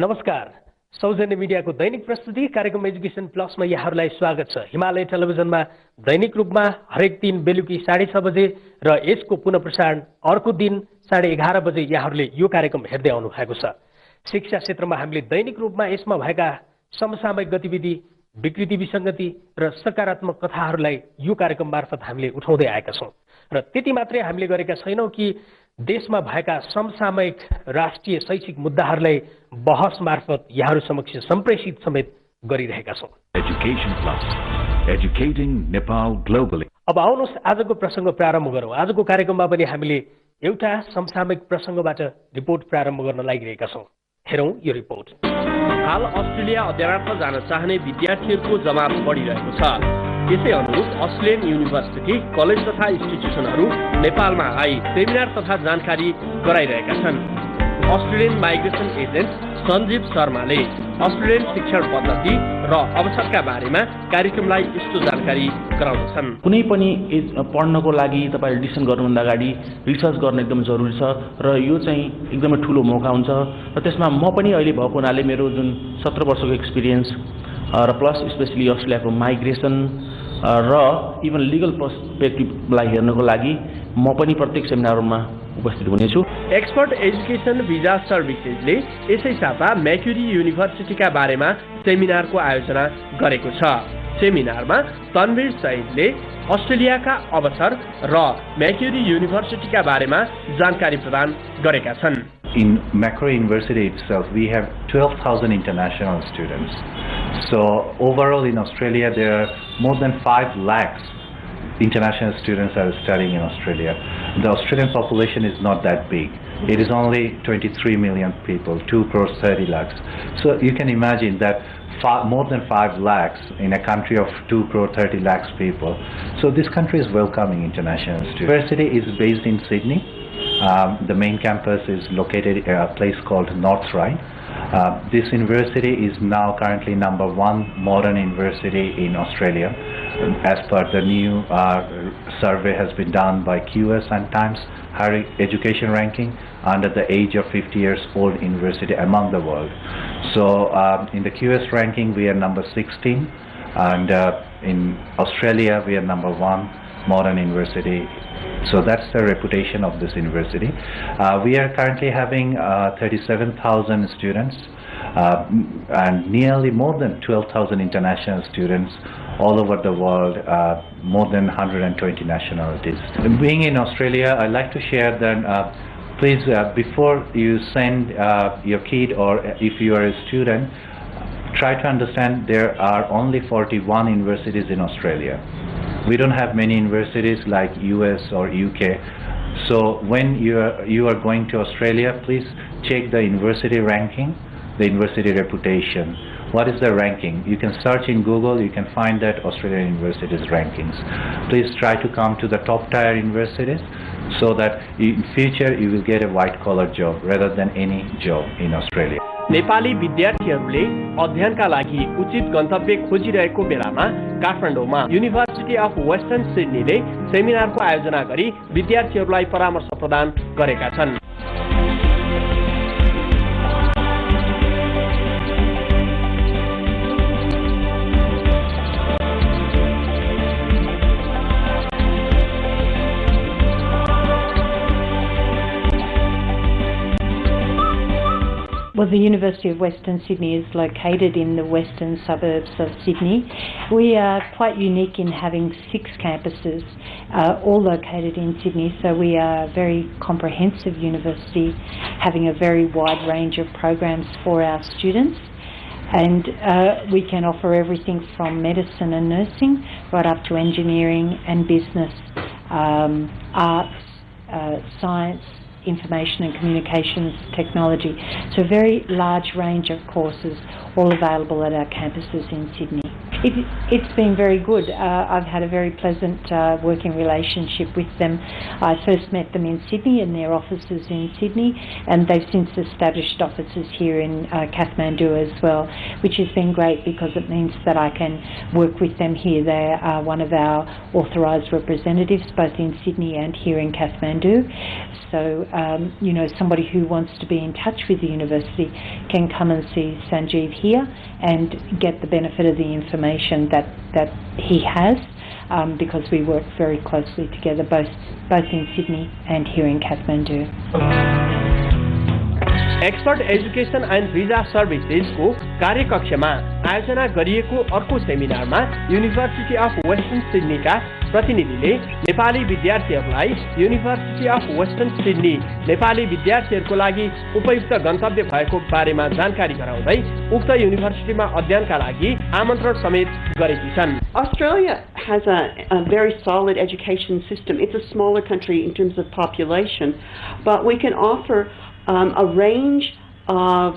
नमस्कार। सौजन्य मिडियाको दैनिक प्रस्तुति कार्यक्रम एजुकेसन प्लसमा यहाँहरूलाई स्वागत छ। हिमालय टेलिभिजनमा दैनिक रूपमा हरेक दिन बेलुकी 6:30 बजे र यसको पुनः प्रसारण अर्को दिन 11:30 बजे यहाँहरूले यो कार्यक्रम हेर्दै आउनु भएको छ। शिक्षा क्षेत्रमा हामीले दैनिक रूपमा यसमा भएका समसामयिक गतिविधि, विकृति विसङ्गति र सकारात्मक कथाहरूलाई यो कार्यक्रम मार्फत हामीले उठाउँदै आएका छौँ। र त्यति मात्रै हामीले गरेका छैनौँ कि देशमा भएका समसामयिक राष्ट्रिय शैक्षिक मुद्दाहरूलाई बहस मार्फत यहाँहरू समक्ष सम्प्रेषित समेत गरिरहेका छौँ। Education plus, educating Nepal globally. अब आउनुहोस् आजको प्रसङ्ग प्रारम्भ गरौँ। आजको कार्यक्रममा पनि हामीले एउटा समसामयिक प्रसङ्गबाट रिपोर्ट प्रारम्भ गर्न लागिरहेका छौँ। हेरौँ यो रिपोर्ट। हाल अस्ट्रेलिया अध्ययनार्थ जान चाहने विद्यार्थीहरूको जमात बढिरहेको छ। यसै अनुरूप अस्ट्रेलियन युनिभर्सिटी, कलेज तथा इन्स्टिट्युसनहरू नेपालमा आई सेमिनार तथा जानकारी गराइरहेका छन्। अस्ट्रेलियन माइग्रेसन एजेन्ट सञ्जीव शर्माले अस्ट्रेलियन शिक्षण पद्धति र अवसरका बारेमा कार्यक्रमलाई यस्तो जानकारी गराउँछन्। कुनै पनि पढ्नको लागि तपाईले डिसिसन गर्नुभन्दा अगाडि रिसर्च गर्न एकदम जरुरी छ र यो चाहिँ एकदमै ठूलो मौका हुन्छ र त्यसमा म पनि अहिले भएको हुनाले मेरो जुन 17 वर्षको एक्सपिरियन्स र प्लस स्पेशली अस्ट्रेलियाको माइग्रेसन र इभन लिगल पर्सपेक्टिभलाई हेर्नको लागि म पनि प्रत्येक सेमिनारमा उपस्थित हुनेछु। एक्सपर्ट एजुकेसन भिजा सर्भिसेजले यसै साता म्याक्युरी युनिभर्सिटीका बारेमा सेमिनारको आयोजना गरेको छ। सेमिनारमा तन्वीर सईदले अस्ट्रेलियाका अवसर र म्याक्युरी युनिभर्सिटीका बारेमा जानकारी प्रदान गरेका छन्। In Macquarie University itself, we have 12,000 international students. So overall in Australia, there are more than 5 lakhs international students are studying in Australia. The Australian population is not that big. It is only 23 million people, 2 crores 30 lakhs. So you can imagine that more than 5 lakhs in a country of 2 crore 30 lakhs people. So this country is welcoming international students. The university is based in Sydney. The main campus is located in a place called North Ryde. This university is now currently #1 modern university in Australia, as per the new survey has been done by QS and Times Higher Education Ranking under the age of 50 years old university among the world. So in the QS ranking we are number 16, and in Australia we are #1 modern university. So that's the reputation of this university. We are currently having 37,000 students and nearly more than 12,000 international students all over the world, more than 120 nationalities. Being in Australia, I'd like to share that please, before you send your kid or if you are a student, try to understand there are only 41 universities in Australia. We don't have many universities like US or UK. So when you are going to Australia, please check the university ranking, the university reputation. What is the ranking? You can search in Google, you can find that Australian universities rankings. Please try to come to the top tier universities so that in future you will get a white collar job rather than any job in Australia. Nepali विद्यार्थीहरूले अध्ययनका लागि उचित गन्तव्य खोजिरहेको बेलामा काठमाडौँमा university of western सिडनीले सेमिनारको आयोजना गरी विद्यार्थीहरूलाई परामर्श प्रदान गरेका छन्। Well, the University of Western Sydney is located in the western suburbs of Sydney. We are quite unique in having 6 campuses, all located in Sydney, so we are a very comprehensive university, having a very wide range of programs for our students. And we can offer everything from medicine and nursing right up to engineering and business, arts, science, information and communications technology. So a very large range of courses all available at our campuses in Sydney. It's been very good. I've had a very pleasant working relationship with them. I first met them in Sydney in their offices in Sydney, and they've since established offices here in Kathmandu as well, which has been great because it means that I can work with them here. They are one of our authorised representatives both in Sydney and here in Kathmandu. So, you know, somebody who wants to be in touch with the university can come and see Sanjeev here and get the benefit of the information that he has, because we work very closely together both in Sydney and here in Kathmandu. Expert education and visa सर्भिसेजको कार्यकक्षमा आयोजना गरिएको अर्को सेमिनारमा university of western सिडनीका प्रतिनिधिले नेपाली विद्यार्थीहरूलाई युनिभर्सिटी अफ वेस्टर्न सिडनी नेपाली विद्यार्थीहरूको लागि उपयुक्त गन्तव्य भएको बारेमा जानकारी गराउँदै उक्त युनिभर्सिटीमा अध्ययनका लागि आमन्त्रण समेत गरेकी छन्। Australia has a very solid education system. It's a smaller country in terms of population, but we can offer a range of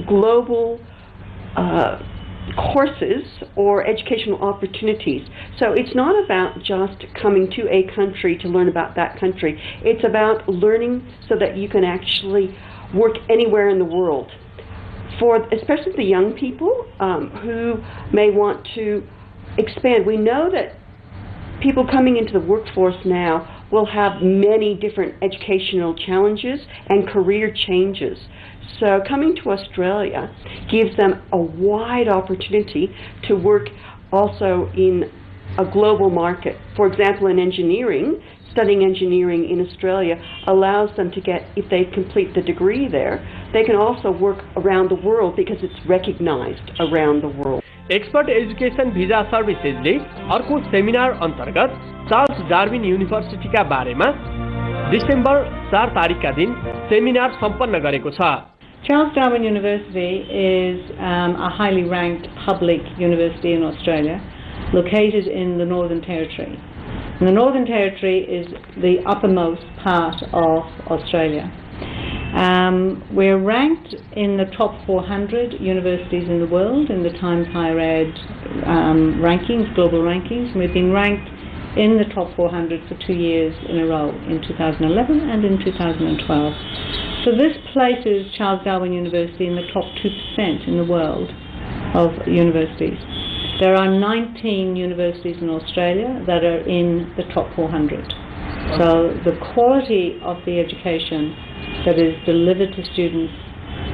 global courses or educational opportunities. So it's not about just coming to a country to learn about that country. It's about learning so that you can actually work anywhere in the world. For especially the young people who may want to expand, we know that people coming into the workforce now will have many different educational challenges and career changes. So coming to Australia gives them a wide opportunity to work also in a global market. For example, in engineering, studying engineering in Australia allows them to get, if they complete the degree there, they can also work around the world because it's recognized around the world. Expert education visa सर्भिसेजले अर्को seminar अन्तर्गत Charles Darwin युनिभर्सिटीका बारेमा December 4 तारिकका दिन seminar सम्पन्न गरेको छ। Charles Darwin University is a highly ranked public university in Australia, located in the Northern Territory. And the Northern Territory is the uppermost part of Australia. We're ranked in the top 400 universities in the world in the Times Higher Ed rankings, global rankings. We've been ranked in the top 400 for 2 years in a row, in 2011 and in 2012. So this places Charles Darwin University in the top 2% in the world of universities. There are 19 universities in Australia that are in the top 400. So the quality of the education that is delivered to students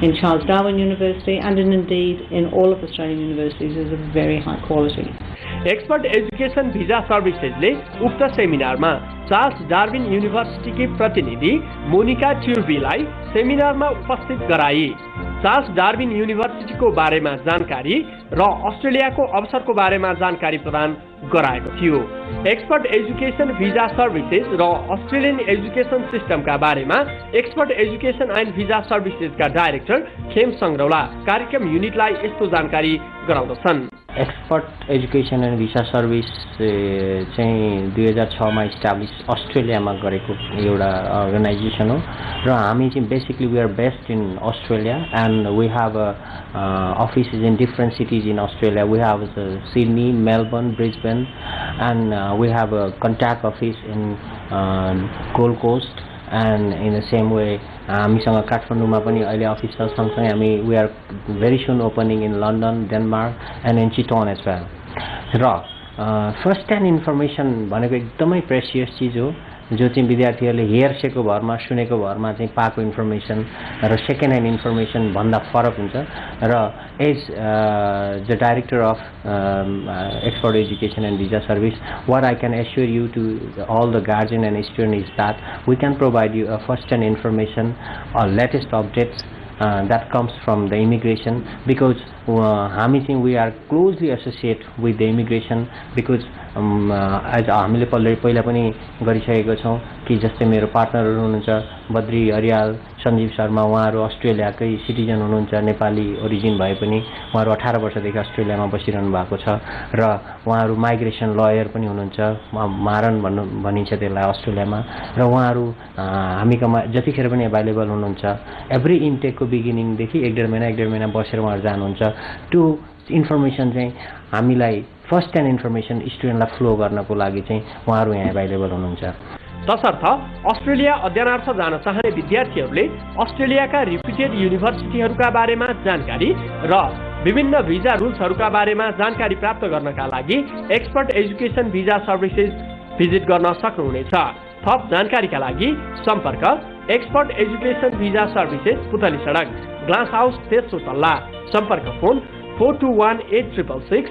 in Charles Darwin University and indeed in all of Australian universities is of very high quality. Expert education visa सर्भिसेजले उक्त सेमिनारमा Charles Darwin युनिभर्सिटीकी प्रतिनिधि मोनिका ट्युर्बीलाई सेमिनारमा उपस्थित गराई। Charles Darwin युनिभर्सिटीको बारेमा जानकारी र अस्ट्रेलियाको अवसरको बारेमा जानकारी प्रदान गराएको थियो। एक्सपर्ट एजुकेसन भिजा सर्भिसेज र अस्ट्रेलियन एजुकेसन सिस्टमका बारेमा एक्सपर्ट एजुकेसन एन्ड भिजा सर्भिसेजका डाइरेक्टर खेम संग्रौला कार्यक्रम युनिटलाई यस्तो जानकारी गराउँदछन्। Expert education and visa service चाहिँ 2006 मा इस्टाब्लिश अस्ट्रेलियामा गरेको एउटा अर्गनाइजेसन हो र हामी चाहिँ basically we are based in Australia and we have offices in different cities in Australia. We have Sydney, Melbourne, Brisbane, and we have a contact office in Gold Coast, and in the same way हामीसँग काठमाडौँमा पनि अहिले office छ। सँगसँगै हामी we are very soon opening in London, Denmark, and in Chiton as well. र first hand information भनेको एकदमै प्रेसियस चिज हो जो चाहिँ विद्यार्थीहरूले हेर्सेको भरमा सुनेको भरमा चाहिँ पाएको इन्फर्मेसन र सेकेन्ड ह्यान्ड इन्फर्मेसन भन्दा फरक हुन्छ र as the director of Expert education and Visa Service what I can assure you to all the guardian and student is that we can provide you a first hand information or latest updates that comes from the immigration because we are closely associated with the immigration because as हामीले पहिला पनि गरिसकेको छौं कि जस्तै मेरो पार्टनरहरु हुनुहुन्छ बद्री हरियाल सञ्जीव शर्मा उहाँहरु अस्ट्रेलियाकै सिटिजन हुनुहुन्छ नेपाली ओरिजिन भए पनि उहाँहरु 18 वर्षदेखि अस्ट्रेलियामा बसिरहनु भएको छ र उहाँहरु माइग्रेसन लयर पनि हुनुहुन्छ मारन भनिन्छ त्यसलाई अस्ट्रेलियामा र उहाँहरु हामीकोमा जतिखेर पनि अवेलेबल हुनुहुन्छ एभ्री इन्टेकको बिगिनिङ देखि 1.5 महिना बसेर उहाँहरु जानुहुन्छ त्यो इन्फर्मेसन चाहिँ हामीलाई फर्स्ट ह्यान्ड इन्फर्मेसन स्टुडेन्टलाई फ्लो गर्नको लागि चाहिँ उहाँहरू यहाँ एभाइलेबल हुनुहुन्छ। तसर्थ अस्ट्रेलिया अध्ययनार्थ जान चाहने विद्यार्थीहरूले अस्ट्रेलियाका रिप्युटेड युनिभर्सिटीहरूका बारेमा जानकारी र विभिन्न भिजा रुल्सहरूका बारेमा जानकारी प्राप्त गर्नका लागि expert education visa services visit गर्न सक्नुहुनेछ। थप जानकारीका लागि सम्पर्क एक्सपर्ट एजुकेसन भिजा सर्भिसेज पुतली सडक ग्लास हाउस तेस्रो तल्ला। सम्पर्क phone 421866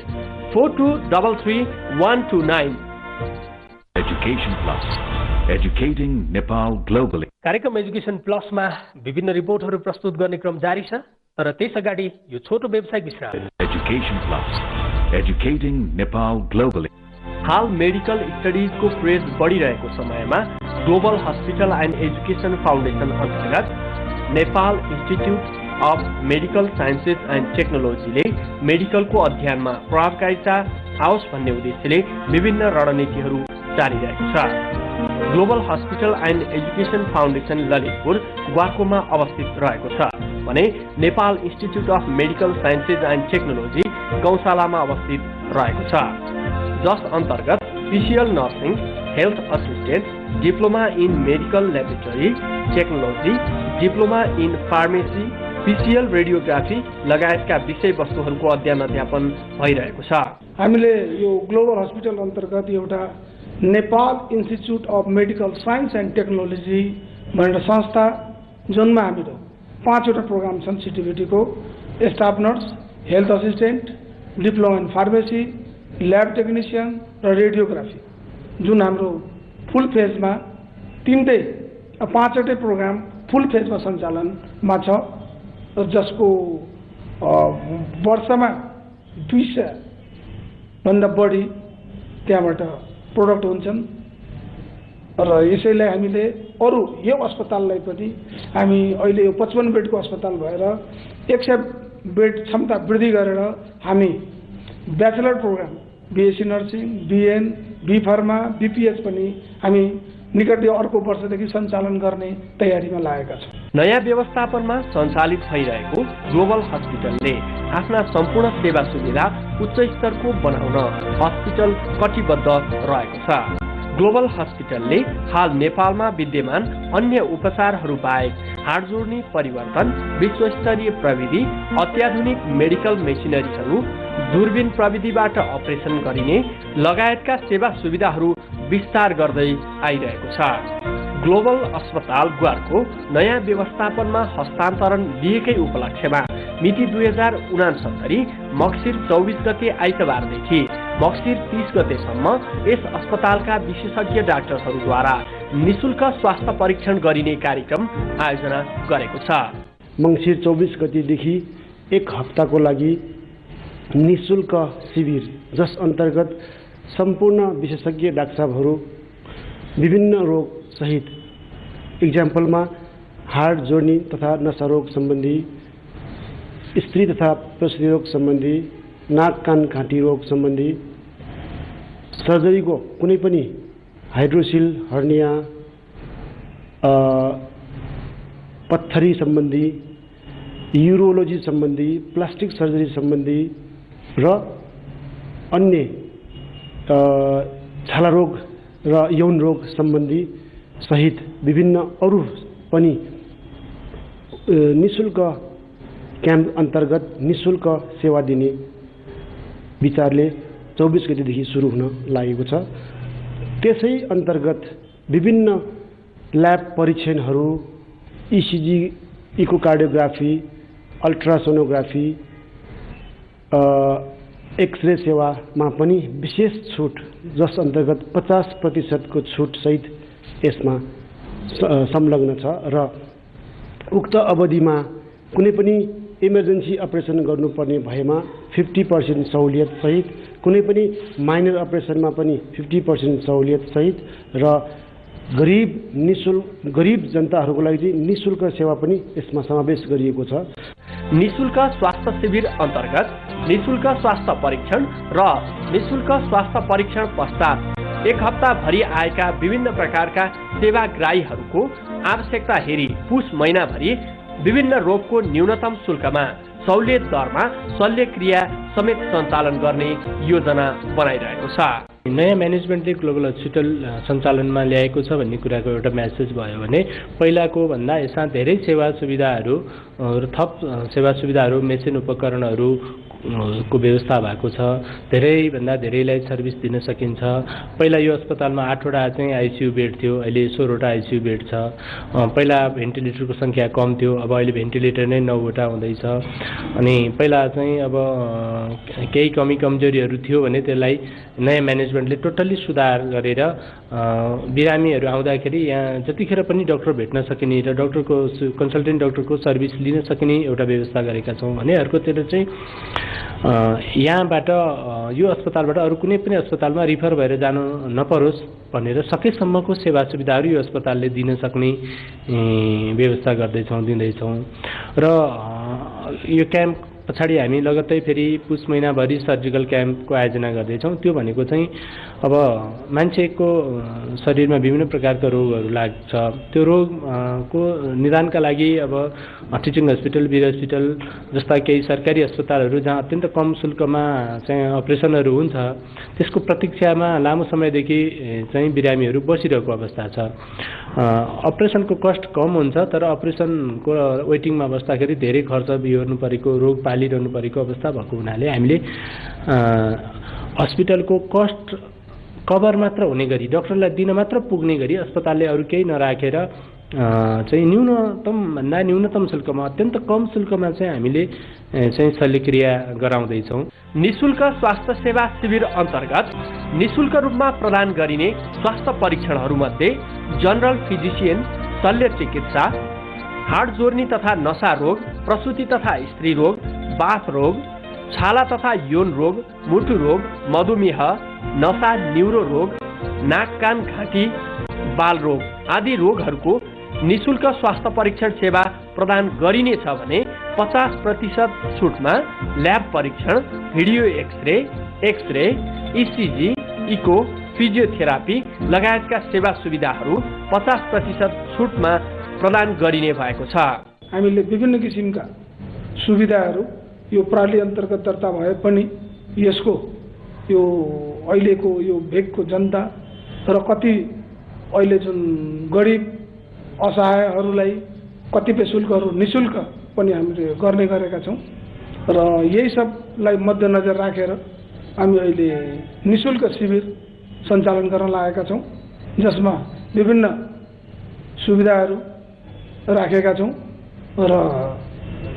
4233 Education Plus, educating Nepal globally. कार्यक्रम एजुकेसन प्लसमा विभिन्न रिपोर्टहरू प्रस्तुत गर्ने क्रम जारी छ, तर त्यसअगाडि यो छोटो व्यवसायिक विश्राम। Education Plus, educating Nepal globally. हाल मेडिकल स्टडिजको क्रेज बढिरहेको समयमा global hospital and education foundation अन्तर्गत Nepal institute of medical sciences and टेक्नोलोजीले मेडिकलको अध्ययनमा प्रभावकारिता आओस् भन्ने उद्देश्यले विभिन्न रणनीतिहरू जारी रहेको छ। Global hospital and education foundation Lalitpur ग्वाकोमा अवस्थित रहेको छ भने Nepal institute of medical sciences and technology गौशालामा अवस्थित रहेको छ, जस अन्तर्गत PCL nursing, health assistant, diploma in medical laboratory technology, diploma in pharmacy, PCL radiography लगायतका विषयवस्तुहरूको अध्ययन अध्यापन भइरहेको छ। हामीले यो ग्लोबल हस्पिटल अन्तर्गत एउटा Nepal institute of medical science and technology भनेर संस्था जुनमा हामीहरू 5वटा प्रोग्राम छन् सिटिभिटीको, staff nurse, health assistant, diploma in pharmacy, lab technician र रेडियोग्राफी, जुन हाम्रो फुल फेजमा 5वटै प्रोग्राम फुल फेजमा सञ्चालनमा छ, जसको वर्षमा 200 भन्दा बढी त्यहाँबाट प्रोडक्ट हुन्छन् र यसैलाई हामीले अरू यो अस्पताललाई पनि हामी अहिले यो 55 बेडको अस्पताल भएर 100 बेड क्षमता वृद्धि गरेर हामी bachelor program BSc nursing, BN, B pharma, BPH पनि हामी निकटै अर्को वर्षदेखि सञ्चालन गर्ने तयारीमा लागेका छौँ। नयाँ व्यवस्थापनमा सञ्चालित भइरहेको ग्लोबल हस्पिटलले आफ्ना सम्पूर्ण सेवा सुविधा उच्च स्तरको बनाउन हस्पिटल कटिबद्ध रहेको छ। ग्लोबल हस्पिटलले हाल नेपालमा विद्यमान अन्य उपचारहरू बाहेक हाड जोड्ने परिवर्तन, विश्वस्तरीय प्रविधि, अत्याधुनिक मेडिकल मेसिनरीहरू, दूरबीन प्रविधिबाट अपरेसन गरिने लगायतका सेवा सुविधाहरू विस्तार गर्दै आइरहेको छ। ग्लोबल अस्पताल ग्वारको नयाँ व्यवस्थापनमा हस्तान्तरण लिएकै उपलक्ष्यमा मिति 2069 मक्सिर 24 गते आइतबारदेखि मक्सिर 30 गतेसम्म यस अस्पतालका विशेषज्ञ डाक्टरहरूद्वारा निशुल्क स्वास्थ्य परीक्षण गरिने कार्यक्रम आयोजना गरेको छ। मङ्सिर 24 गतेदेखि 1 हप्ताको लागि निशुल्क शिविर, जस अन्तर्गत सम्पूर्ण विशेषज्ञ डाक्टर साहबहरू विभिन्न रोग सहित, इक्जाम्पलमा हार्ट जोड्नी तथा नसा रोग सम्बन्धी, स्त्री तथा प्रसुति रोग सम्बन्धी, नाक कान घाँटी रोग सम्बन्धी, सर्जरीको कुनै पनि हाइड्रोसिल, हर्निया, पत्थरी सम्बन्धी, युरोलोजी सम्बन्धी, प्लास्टिक सर्जरी सम्बन्धी र अन्य छाला रोग र यौन रोग सम्बन्धी सहित विभिन्न अरू पनि निशुल्क क्याम्प अन्तर्गत निशुल्क सेवा दिने विचारले 24 गतेदेखि सुरु हुन लागेको छ। त्यसै अन्तर्गत विभिन्न ल्याब परीक्षणहरू, इसिजी, इकोकार्डियोग्राफी, अल्ट्रासोनोग्राफी, एक्सरे सेवामा पनि विशेष छुट, जस अन्तर्गत 50% को छुट सहित यसमा संलग्न छ र उक्त अवधिमा कुनै पनि इमर्जेन्सी अपरेसन गर्नुपर्ने भएमा 50% सहुलियत सहित, कुनै पनि माइनर अपरेसनमा पनि 50% सहुलियत सहित र गरिब जनताहरूको लागि निशुल्क सेवा पनि यसमा समावेश गरिएको छ। निशुल्क स्वास्थ्य शिविर अन्तर्गत निशुल्क स्वास्थ्य परीक्षण र निशुल्क स्वास्थ्य परीक्षण पश्चात 1 हप्ता भरि आएका विभिन्न प्रकारका सेवाग्राहीहरूको आवश्यकता हेरी पुष महिनाभरि विभिन्न रोगको न्यूनतम शुल्कमा सहुलियत दरमा शल्यक्रिया समेत सञ्चालन गर्ने योजना बनाइरहेको छ। नयाँ म्यानेजमेन्टले ग्लोबल हस्पिटल सञ्चालनमा ल्याएको छ भन्ने कुराको एउटा म्यासेज भयो भने पहिलाको भन्दा यसमा धेरै सेवा सुविधाहरू र थप सेवा सुविधाहरू, मेसिन उपकरणहरू को व्यवस्था भएको छ। धेरैभन्दा धेरैलाई सर्भिस दिन सकिन्छ। पहिला यो अस्पतालमा 8वटा चाहिँ आइसियु बेड थियो, अहिले 16वटा आइसियु बेड छ। पहिला भेन्टिलेटरको सङ्ख्या कम थियो, अब अहिले भेन्टिलेटर नै 9वटा हुँदैछ। अनि पहिला चाहिँ अब केही कमी कमजोरीहरू थियो भने त्यसलाई नयाँ म्यानेजमेन्टले टोटल्ली सुधार गरेर बिरामीहरू आउँदाखेरि यहाँ जतिखेर पनि डाक्टर भेट्न सकिने र डाक्टरको कन्सल्टेन्ट डाक्टरको सर्भिस लिन सकिने एउटा व्यवस्था गरेका छौँ भने अर्कोतिर चाहिँ यहाँबाट यो अस्पतालबाट अरू कुनै पनि अस्पतालमा रिफर भएर जानु नपरोस् भनेर सकेसम्मको सेवा सुविधाहरू यो अस्पतालले दिन सक्ने व्यवस्था दिँदैछौँ। र यो क्याम्प पछाडि हामी लगत्तै फेरि पुस महिनाभरि सर्जिकल क्याम्पको आयोजना गर्दैछौँ। त्यो भनेको चाहिँ अब मान्छेको शरीरमा विभिन्न प्रकारका रोगहरू लाग्छ, त्यो रोगको निदानका लागि अब टिचिङ हस्पिटल, वीर हस्पिटल जस्ता केही सरकारी अस्पतालहरू जहाँ अत्यन्त कम शुल्कमा चाहिँ अपरेसनहरू हुन्छ, त्यसको प्रतीक्षामा लामो समयदेखि चाहिँ बिरामीहरू बसिरहेको अवस्था छ। अपरेसनको कस्ट कम हुन्छ, तर अपरेसनको वेटिङमा बस्दाखेरि धेरै खर्च बिहोर्नु परेको, रोग पालिरहनु परेको अवस्था भएको हुनाले हामीले हस्पिटलको कस्ट कभर मात्र हुने गरी, डाक्टरलाई दिन मात्र पुग्ने गरी अस्पतालले अरू केही नराखेर चाहिँ न्यूनतमभन्दा न्यूनतम शुल्कमा, अत्यन्त कम शुल्कमा चाहिँ हामीले चाहिँ शल्यक्रिया गराउँदैछौँ। निःशुल्क स्वास्थ्य सेवा शिविर अन्तर्गत निःशुल्क रूपमा प्रदान गरिने स्वास्थ्य परीक्षणहरूमध्ये जनरल फिजिसियन, शल्य चिकित्सा, हाड जोर्नी तथा नसा रोग, प्रसुति तथा स्त्री रोग, बाथ रोग, छाला तथा यौन रोग, मुटु रोग, मधुमेह, नसा न्युरो रोग, नाक कान घाँटी, बाल रोग आदि रोगहरूको निःशुल्क स्वास्थ्य परीक्षण सेवा प्रदान गरिनेछ भने 50% छुटमा ल्याब परीक्षण, video x-ray, ECG, echo, physiotherapy लगायतका सेवा सुविधाहरू 50% छुटमा प्रदान गरिने भएको छ। हामीले विभिन्न किसिमका सुविधाहरू यो प्रणाली अन्तर्गत दर्ता भए पनि यसको यो अहिलेको यो भेगको जनता र कति अहिले जुन गरिब असहायहरूलाई कतिपय शुल्कहरू निःशुल्क पनि हामीले गर्ने गरेका छौँ र यही सबलाई मध्यनजर राखेर हामी अहिले निःशुल्क शिविर सञ्चालन गर्न लागेका छौँ, जसमा विभिन्न सुविधाहरू राखेका छौँ र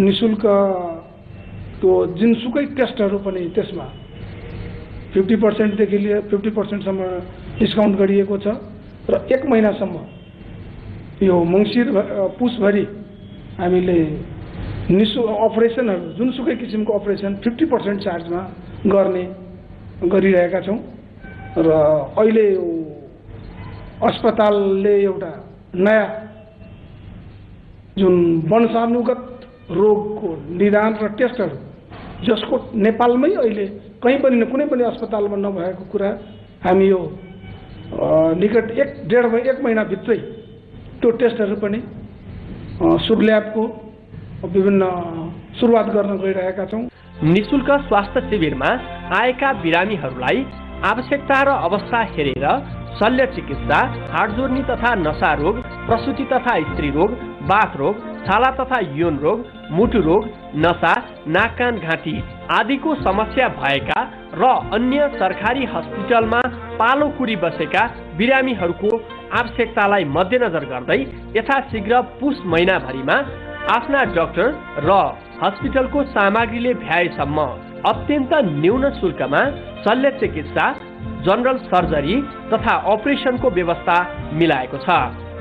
निःशुल्क त्यो जुनसुकै टेस्टहरू पनि त्यसमा 50% देखि लिएर 50% सम्म डिस्काउन्ट गरिएको छ र 1 महिनासम्म यो मङ्सिर पुसभरि हामीले अपरेसनहरू जुनसुकै किसिमको अपरेसन 50% चार्जमा गरिरहेका छौँ र अहिले यो अस्पतालले एउटा नयाँ जुन वंशानुगत रोगको निदान र टेस्टहरू जसको नेपालमै अहिले कहीँ पनि कुनै पनि अस्पतालमा नभएको कुरा हामी यो निकट 1.5 महिनाभित्रै त्यो टेस्टहरू पनि सुरल्याबको विभिन्न सुरुवात गर्न गइरहेका छौँ। निःशुल्क स्वास्थ्य शिविरमा आएका बिरामीहरूलाई आवश्यकता र अवस्था हेरेर शल्य चिकित्सा, हाड जोर्नी तथा नसा रोग, प्रसुति तथा स्त्री रोग, बाथ रोग, छाला तथा यौन रोग, मुटु रोग, नसा, नाक कान घाँटी आदिको समस्या भएका र अन्य सरकारी हस्पिटलमा पालो कुरी बसेका बिरामीहरूको आवश्यकतालाई मध्यनजर गर्दै यथाशीघ्र पुस महिनाभरिमा आफ्ना डाक्टर र हस्पिटलको सामग्रीले भ्याएसम्म अत्यन्त न्यून शुल्कमा शल्य चिकित्सा, जनरल सर्जरी तथा अपरेसनको व्यवस्था मिलाएको छ।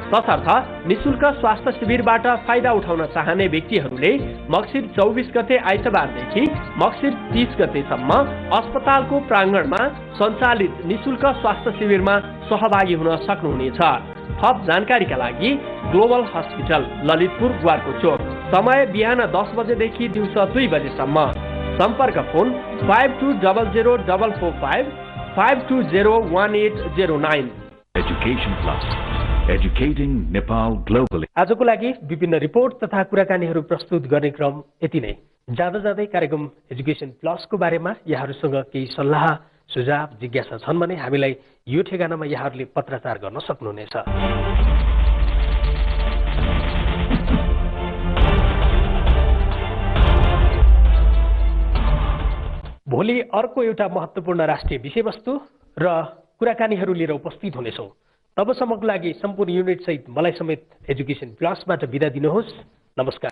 तसर्थ निःशुल्क स्वास्थ्य शिविरबाट फाइदा उठाउन चाहने व्यक्तिहरूले मक्सिर 24 गते आइतबारदेखि मक्सिर 30 गतेसम्म अस्पतालको प्राङ्गणमा सञ्चालित निःशुल्क स्वास्थ्य शिविरमा सहभागी हुन सक्नुहुनेछ। थप जानकारीका लागि ग्लोबल हस्पिटल, ललितपुर, ग्वारको चोक, समय बिहान 10 बजेदेखि दिउँसो 2 बजेसम्म। सम्पर्क phone 520045 5201809। Education Plus, educating Nepal globally. आजको लागि विभिन्न रिपोर्ट तथा कुराकानीहरू प्रस्तुत गर्ने क्रम यति नै। जाँदा जाँदै कार्यक्रम एजुकेसन प्लसको बारेमा यहाँहरूसँग केही सल्लाह सुझाव जिज्ञासा छन् भने हामीलाई यो ठेगानामा यहाँहरूले पत्राचार गर्न सक्नुहुनेछ। भोलि अर्को एउटा महत्त्वपूर्ण राष्ट्रिय विषयवस्तु र कुराकानीहरू लिएर उपस्थित हुनेछौँ। तबसम्मको लागि सम्पूर्ण युनिट सहित मलाई समेत एजुकेसन प्लसबाट बिदा दिनुहोस्। नमस्कार।